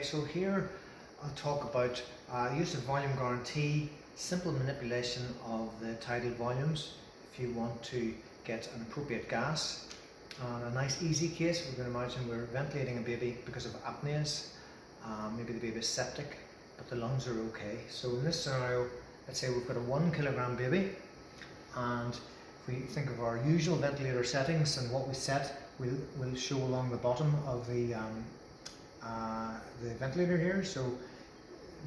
So here I'll talk about use of volume guarantee, simple manipulation of the tidal volumes if you want to get an appropriate gas. A nice easy case, we're going to imagine we're ventilating a baby because of apneas. Maybe the baby is septic, but the lungs are okay. So in this scenario, let's say we've got a 1 kilogram baby, and if we think of our usual ventilator settings and what we set, we'll show along the bottom of the ventilator here. So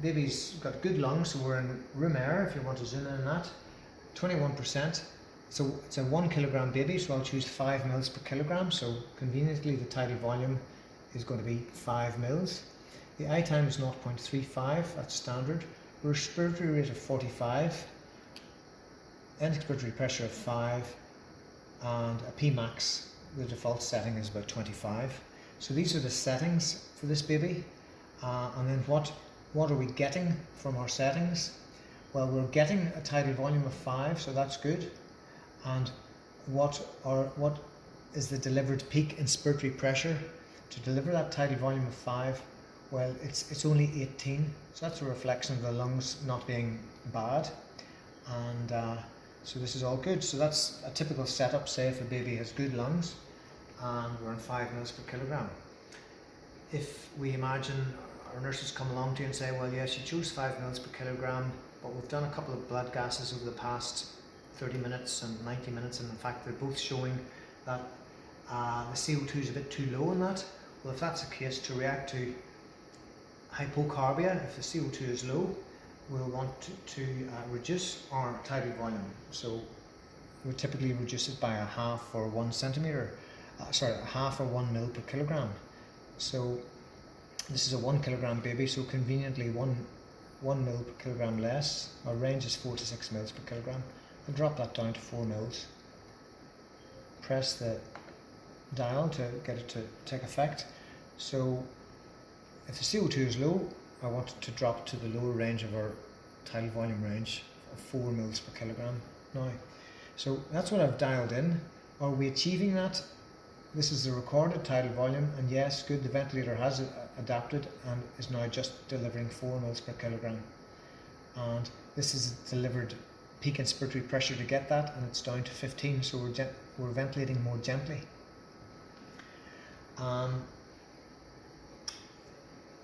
baby's got good lungs, so we're in room air if you want to zoom in on that. 21%. So it's a 1 kilogram baby, so I'll choose 5 mils per kilogram. So conveniently the tidal volume is going to be 5 mils. The I time is 0.35, that's standard. Respiratory rate of 45, end expiratory pressure of 5, and a P max, the default setting is about 25. So these are the settings for this baby. And then what are we getting from our settings? Well, we're getting a tidal volume of 5, so that's good. And what is the delivered peak inspiratory pressure? To deliver that tidal volume of 5, well, it's only 18, so that's a reflection of the lungs not being bad. And so this is all good. So that's a typical setup, say if a baby has good lungs, and we're on 5 mils per kilogram. If we imagine our nurses come along to you and say, well, yes, you chose 5 mils per kilogram, but we've done a couple of blood gases over the past 30 minutes and 90 minutes, and in fact they're both showing that the CO2 is a bit too low in that. Well, if that's the case, to react to hypocarbia, if the CO2 is low, we'll want to reduce our tidal volume. So we typically reduce it by a half or 1 centimeter. A half or 1 mil per kilogram. So this is a 1 kilogram baby, so conveniently 1 mil per kilogram less. Our range is 4 to 6 mils per kilogram. I'll drop that down to 4 mils. Press the dial to get it to take effect. So if the CO2 is low, I want it to drop to the lower range of our tidal volume range of 4 mils per kilogram now. So that's what I've dialed in. Are we achieving that? This is the recorded tidal volume, and yes, good, the ventilator has adapted and is now just delivering 4 mils per kilogram. And this is delivered peak inspiratory pressure to get that, and it's down to 15, so we're ventilating more gently.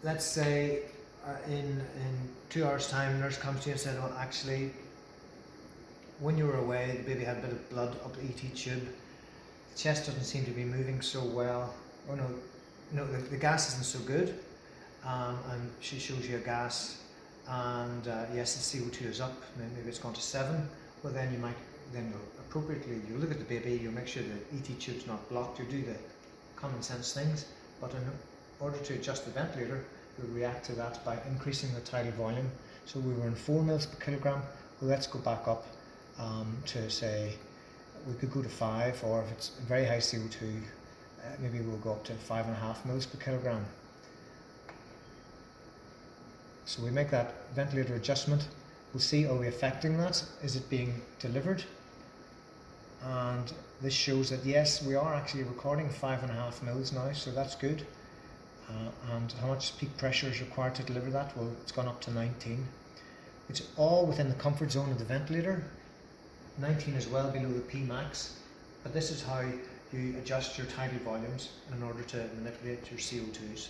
Let's say in 2 hours time, nurse comes to you and said, well, actually, when you were away, the baby had a bit of blood up the ET tube. The chest doesn't seem to be moving so well. Oh no, the gas isn't so good. And she shows you a gas, and yes, the CO2 is up. Maybe it's gone to 7. Well, then you might appropriately you look at the baby, you make sure the ET tube's not blocked. You do the common sense things, but in order to adjust the ventilator, we react to that by increasing the tidal volume. So we were in 4 mils per kilogram. Well, let's go back up to say, we could go to 5, or if it's very high CO2, maybe we'll go up to 5.5 mils per kilogram. So we make that ventilator adjustment. We'll see, are we affecting that? Is it being delivered? And this shows that yes, we are actually recording 5.5 mils now, so that's good. And how much peak pressure is required to deliver that? Well, it's gone up to 19. It's all within the comfort zone of the ventilator. 19 is well below the P max, but this is how you adjust your tidal volumes in order to manipulate your CO2s.